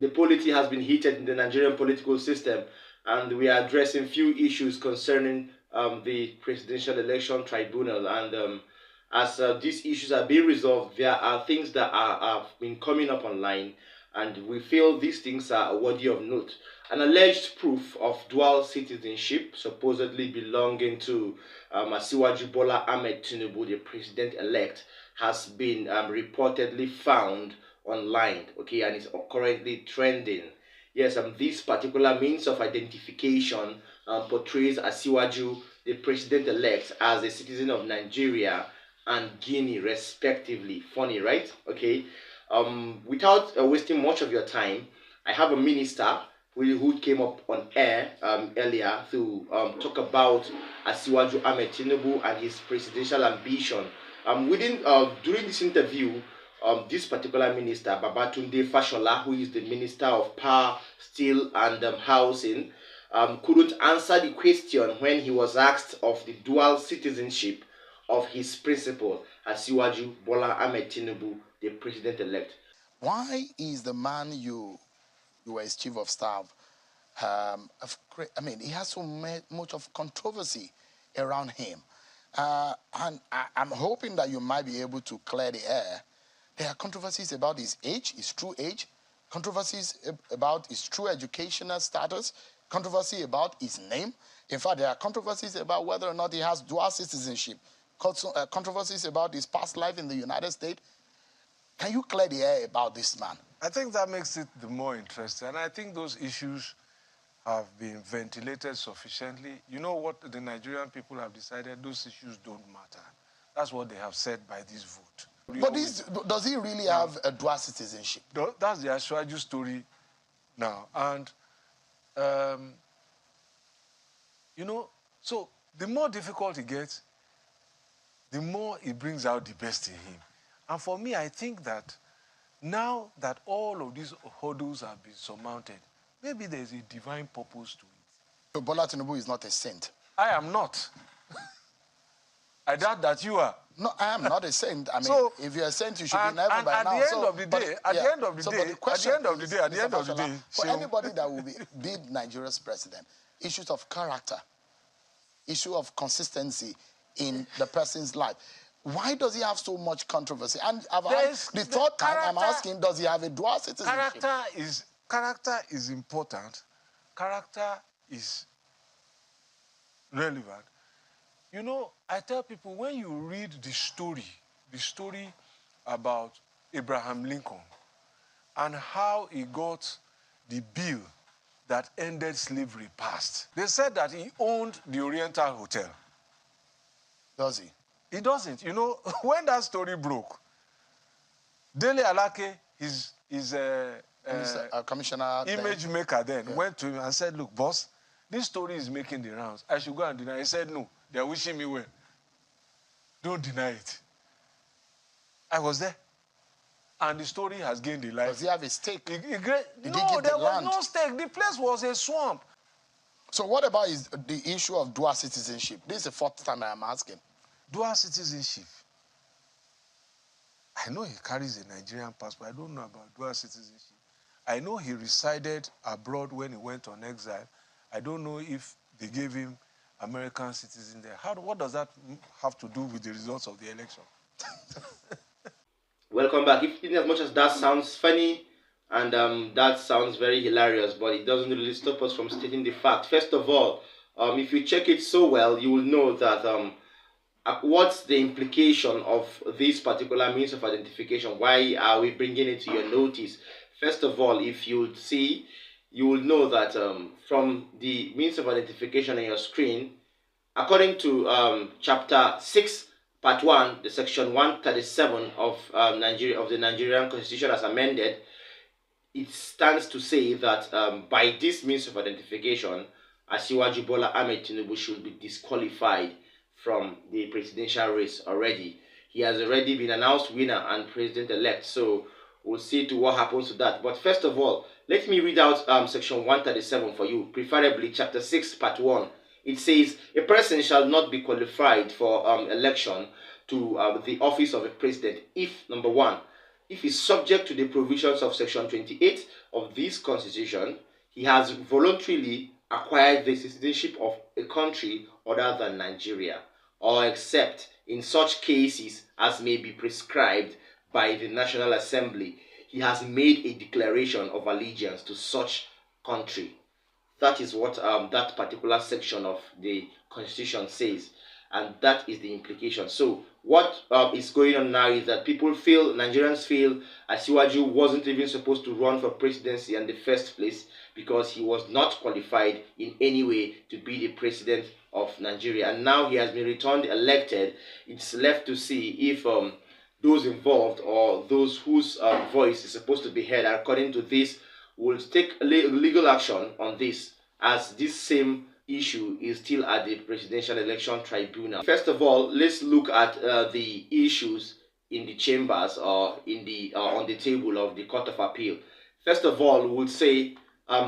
The polity has been heated in the Nigerian political system, and we are addressing few issues concerning the presidential election tribunal. And as these issues are being resolved, there are things that have been coming up online, and we feel these things are worthy of note. An alleged proof of dual citizenship, supposedly belonging to Asiwaju Bola Ahmed Tinibu, the president-elect, has been reportedly found online, okay, and is currently trending. Yes, this particular means of identification portrays Asiwaju, the president-elect, as a citizen of Nigeria and Guinea, respectively. Funny, right? Okay. Without wasting much of your time, I have a minister who came up on air earlier to talk about Asiwaju Ahmed Tinubu and his presidential ambition. During this interview, this particular minister, Babatunde Fashola, who is the Minister of Power, Steel and Housing, couldn't answer the question when he was asked of the dual citizenship of his principal, Asiwaju Bola Ahmed Tinubu, the president-elect. Why is the man you were his chief of staff, I mean, he has so much of controversy around him. And I'm hoping that you might be able to clear the air. There are controversies about his age, his true age, controversies about his true educational status, controversy about his name. In fact, there are controversies about whether or not he has dual citizenship, controversies about his past life in the United States. Can you clear the air about this man? I think that makes it the more interesting. And I think those issues have been ventilated sufficiently. You know what the Nigerian people have decided? Those issues don't matter. That's what they have said by this vote. But does he really have a dual citizenship? That's the Asiwaju story now. And, you know, so the more difficult it gets, the more it brings out the best in him. And for me, I think that now that all of these hurdles have been surmounted, maybe there's a divine purpose to it. So Bola Tinubu is not a saint? I am not. I doubt that you are. No, I am not a saint. I mean, so, if you're a saint, you should be in heaven by now. At the end of the day, for anybody that will be Nigeria's president, issues of character, issue of consistency in the person's life. Why does he have so much controversy? And the third time I'm asking, does he have a dual citizenship? Character is important. Character is relevant. You know, I tell people, when you read the story about Abraham Lincoln and how he got the bill that ended slavery passed, they said that he owned the Oriental Hotel. Does he? He doesn't. You know, when that story broke, Dele Alake, his commissioner, image maker then, went to him and said, look, boss, this story is making the rounds. I should go and deny it. He said, no, they're wishing me well. Don't deny it. I was there. And the story has gained a life. Does he have a stake? No, there was no stake. The place was a swamp. So what about the issue of dual citizenship? This is the fourth time I am asking. Dual citizenship. I know he carries a Nigerian passport. I don't know about dual citizenship. I know he resided abroad when he went on exile. I don't know if they gave him American citizen there. What does that have to do with the results of the election? Welcome back. In as much as that sounds funny and that sounds very hilarious, but it doesn't really stop us from stating the fact. First of all, if you check it so well, you will know that what's the implication of this particular means of identification? Why are we bringing it to your notice? First of all, if you see, you will know that from the means of identification on your screen, according to chapter 6, part 1, the section 137 of the Nigerian Constitution as amended, it stands to say that by this means of identification, Asiwaju Bola Ahmed Tinubu should be disqualified from the presidential race already. He has already been announced winner and president-elect, so we'll see to what happens to that. But first of all, let me read out section 137 for you, preferably chapter 6, part 1. It says, a person shall not be qualified for election to the office of a president if, number 1, if he's subject to the provisions of Section 28 of this Constitution, he has voluntarily acquired the citizenship of a country other than Nigeria, or except in such cases as may be prescribed by the National Assembly, he has made a declaration of allegiance to such country. That is what that particular section of the Constitution says, and that is the implication. So what is going on now is that Nigerians feel Asiwaju wasn't even supposed to run for presidency in the first place because he was not qualified in any way to be the president of Nigeria. And now he has been returned elected. It's left to see if those involved or those whose voice is supposed to be heard according to this will take legal action on this, as this same issue is still at the Presidential Election Tribunal. First of all, let's look at the issues in the chambers or in the on the table of the Court of Appeal. First of all, we would say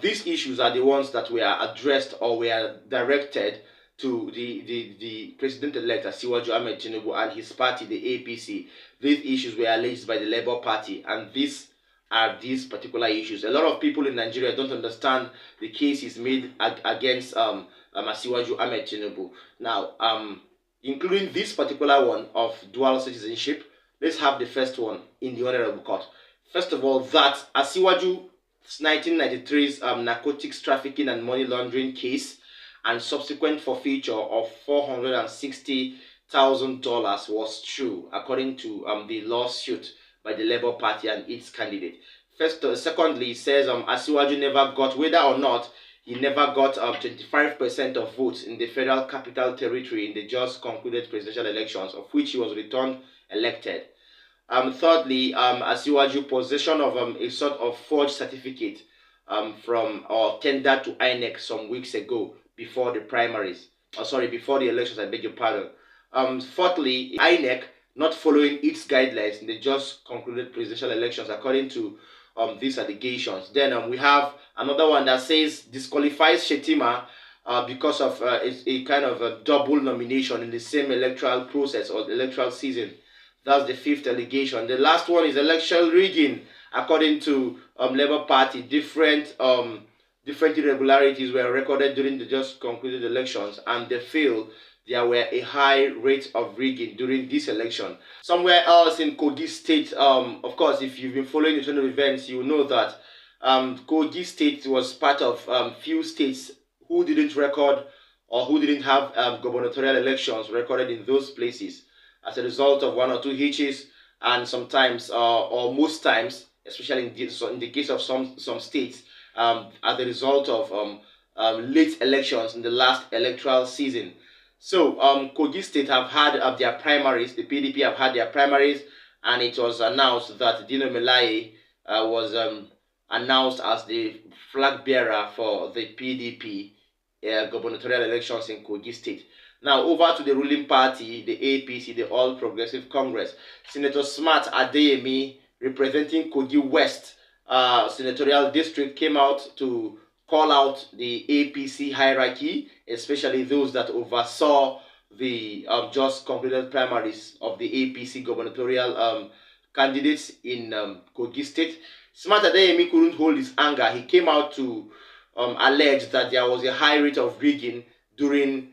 these issues are the ones that were addressed or were directed to the President-elect Asiwaju Ahmed Tinibu and his party, the APC. These issues were alleged by the Labour Party, and these are these particular issues. A lot of people in Nigeria don't understand the cases made against Asiwaju Ahmed Tinibu. Now, including this particular one of dual citizenship, let's have the first one in the Honorable Court. First of all, that Asiwaju's 1993's narcotics trafficking and money laundering case and subsequent forfeiture of $460,000 was true, according to the lawsuit by the Labour Party and its candidate. Secondly, it says Asiwaju never got, whether or not he never got 25% of votes in the Federal Capital Territory in the just concluded presidential elections, of which he was returned elected. Thirdly, Asiwaju possession of a sort of forged certificate from or tendered to INEC some weeks ago before the primaries. Before the elections, I beg your pardon. Fourthly, INEC not following its guidelines in the just concluded presidential elections, according to these allegations. Then we have another one that says disqualifies Shetima because of a kind of a double nomination in the same electoral process or electoral season. That's the fifth allegation. The last one is election rigging. According to Labour Party, different irregularities were recorded during the just concluded elections, and they feel there were a high rate of rigging during this election. Somewhere else in Kogi State, of course, if you've been following the trend of events, you know that Kogi State was part of few states who didn't record or who didn't have gubernatorial elections recorded in those places as a result of one or two hitches, and sometimes or most times, especially in the case of some states, as a result of late elections in the last electoral season. So Kogi State have had their primaries, the PDP have had their primaries, and it was announced that Dino Melaye was announced as the flag bearer for the PDP gubernatorial elections in Kogi State. Now over to the ruling party, the APC, the All Progressive Congress. Senator Smart Adeyemi, representing Kogi West senatorial district, came out to call out the APC hierarchy, especially those that oversaw the just completed primaries of the APC gubernatorial candidates in Kogi State. Smart Adeyemi couldn't hold his anger. He came out to allege that there was a high rate of rigging during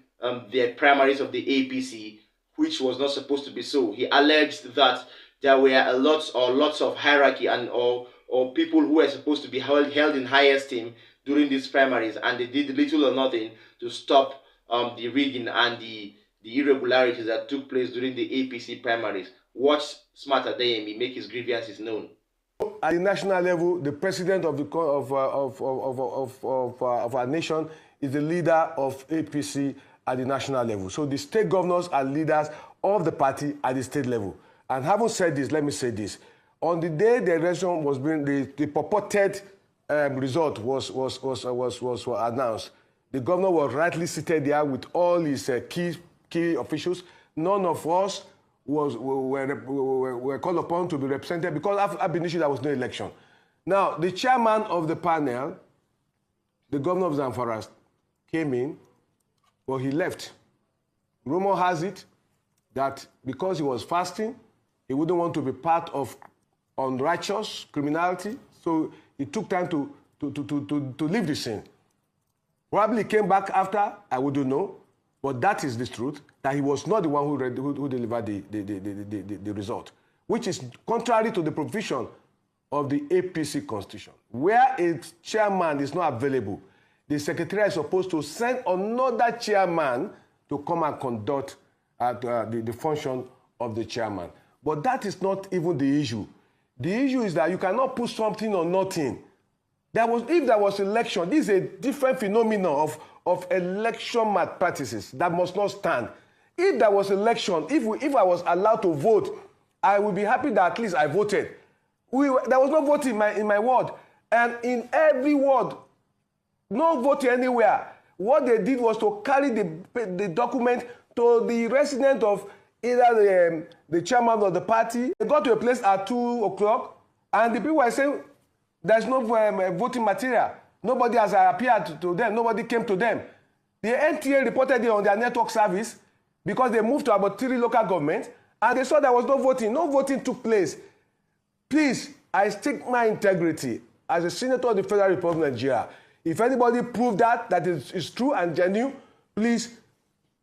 the primaries of the APC, which was not supposed to be so. He alleged that there were lots of hierarchy and or people who were supposed to be held in high esteem during these primaries, and they did little or nothing to stop the rigging and the irregularities that took place during the APC primaries. Watch Smart Adeyemi make his grievances known. At the national level, the president of our nation is the leader of APC at the national level. So the state governors are leaders of the party at the state level. And having said this, let me say this. On the day the election was being, the purported result was announced, the governor was rightly seated there with all his key officials. None of us were called upon to be represented because ab initio there was no election. Now, the chairman of the panel, the governor of Zamfara, came in, but he left. Rumor has it that because he was fasting, he wouldn't want to be part of unrighteous criminality. So it took time to leave the scene. Probably came back after, I wouldn't know, but that is the truth, that he was not the one who delivered the result, which is contrary to the provision of the APC constitution. Where a chairman is not available, the secretary is supposed to send another chairman to come and conduct the function of the chairman. But that is not even the issue. The issue is that you cannot put something on nothing. If there was election, this is a different phenomenon of election malpractices that must not stand. If there was election, if I was allowed to vote, I would be happy that at least I voted. There was no voting in my ward. And in every ward, no voting anywhere. What they did was to carry the document to the resident of either the chairman of the party. They got to a place at 2 o'clock, and the people were saying, there's no voting material. Nobody has appeared to them. Nobody came to them. The NTA reported it on their network service because they moved to about 3 local governments, and they saw there was no voting. No voting took place. Please, I stake my integrity as a senator of the Federal Republic of Nigeria. If anybody proved that is true and genuine, please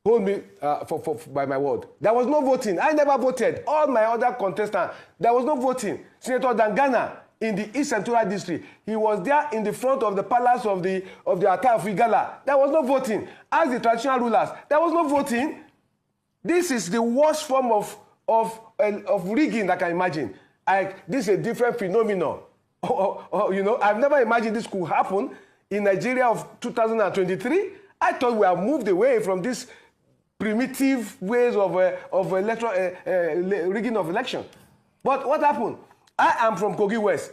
hold me by my word. There was no voting. I never voted. All my other contestants, there was no voting. Senator Dangana in the East Central District, he was there in the front of the palace of the Ata of Igala. There was no voting. As the traditional rulers, there was no voting. This is the worst form of rigging that I can imagine. This is a different phenomenon. You know, I've never imagined this could happen in Nigeria of 2023. I thought we have moved away from these primitive ways of electoral rigging of election. But what happened? I am from Kogi West.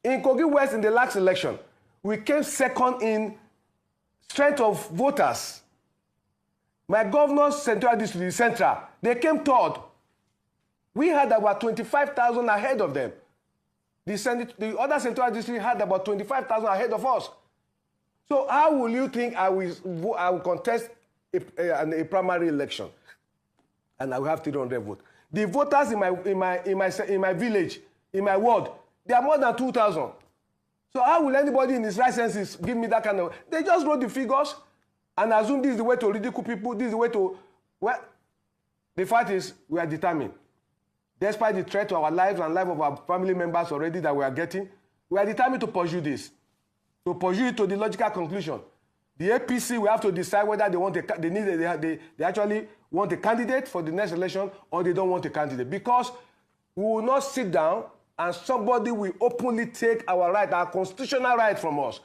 In Kogi West, in the last election, we came second in strength of voters. My governor's central district, Central, they came third. We had about 25,000 ahead of them. The other central district had about 25,000 ahead of us. So how will you think I will contest a primary election and I will have 300 votes? The voters in my village, in my ward, they are more than 2,000. So how will anybody in his right senses give me that kind of... They just wrote the figures and assume this is the way to ridicule people, this is the way to... Well, the fact is, we are determined. Despite the threat to our lives and life of our family members already that we are getting, we are determined to pursue this. To pursue it to the logical conclusion. The APC will have to decide whether they actually want a candidate for the next election or they don't want a candidate. Because we will not sit down and somebody will openly take our right, our constitutional right from us.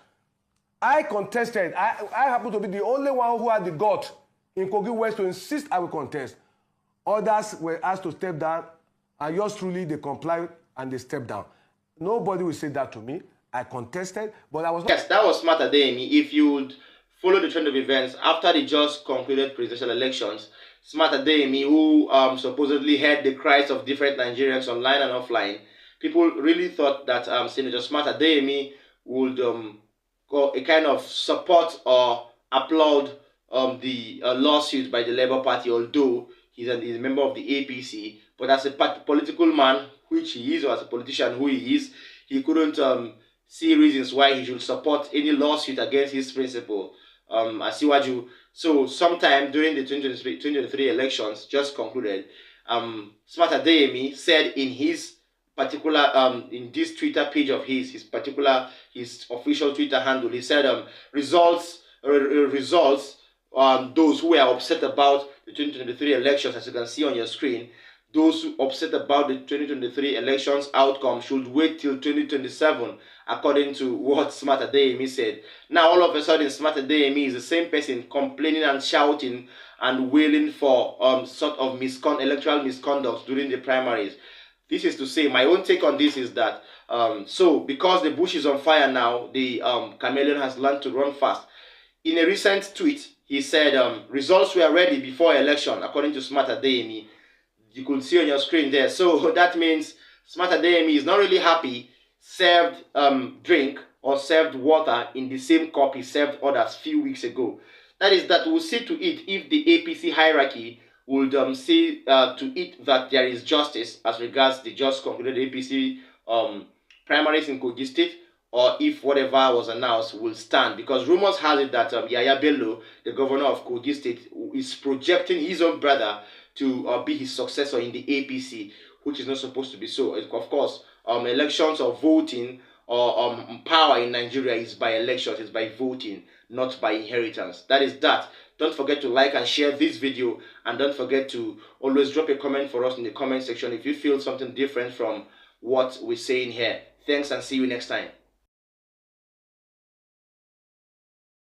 I contested. I happen to be the only one who had the gut in Kogi West to insist I will contest. Others were asked to step down, and yours truly, they complied and they stepped down. Nobody will say that to me. I contested, but I was not... Yes, that was smart, Adeyemi. If you would follow the trend of events, after the just concluded presidential elections, Smart Adeyemi, who supposedly heard the cries of different Nigerians online and offline, people really thought that Senator Smart Adeyemi would go a kind of support or applaud the lawsuit by the Labour Party, although he's a member of the APC. But as a political man, which he is, or as a politician who he is, he couldn't see reasons why he should support any lawsuit against his principal, Asiwaju. So sometime during the 2023 elections just concluded, Smart Adeyemi said in his particular, in this Twitter page of his official Twitter handle, he said, those who were upset about the 2023 elections, as you can see on your screen, those who upset about the 2023 elections outcome should wait till 2027, according to what Smart Adeyemi said. Now, all of a sudden, Smart Adeyemi is the same person complaining and shouting and wailing for sort of electoral misconduct during the primaries. This is to say, my own take on this is that, so because the bush is on fire now, the chameleon has learned to run fast. In a recent tweet, he said results were ready before election, according to Smart Adeyemi. You could see on your screen there. So that means Smart Adeyemi is not really happy, served drink or served water in the same cup he served others few weeks ago. That is that we'll see to it if the APC hierarchy would see to it that there is justice as regards the just concluded APC primaries in Kogi State, or if whatever was announced will stand. Because rumors has it that Yaya Bello, the governor of Kogi State, is projecting his own brother to be his successor in the APC, which is not supposed to be so. Of course, elections or voting or power in Nigeria is by elections, it's by voting, not by inheritance. That is that. Don't forget to like and share this video, and don't forget to always drop a comment for us in the comment section if you feel something different from what we're saying here. Thanks, and see you next time.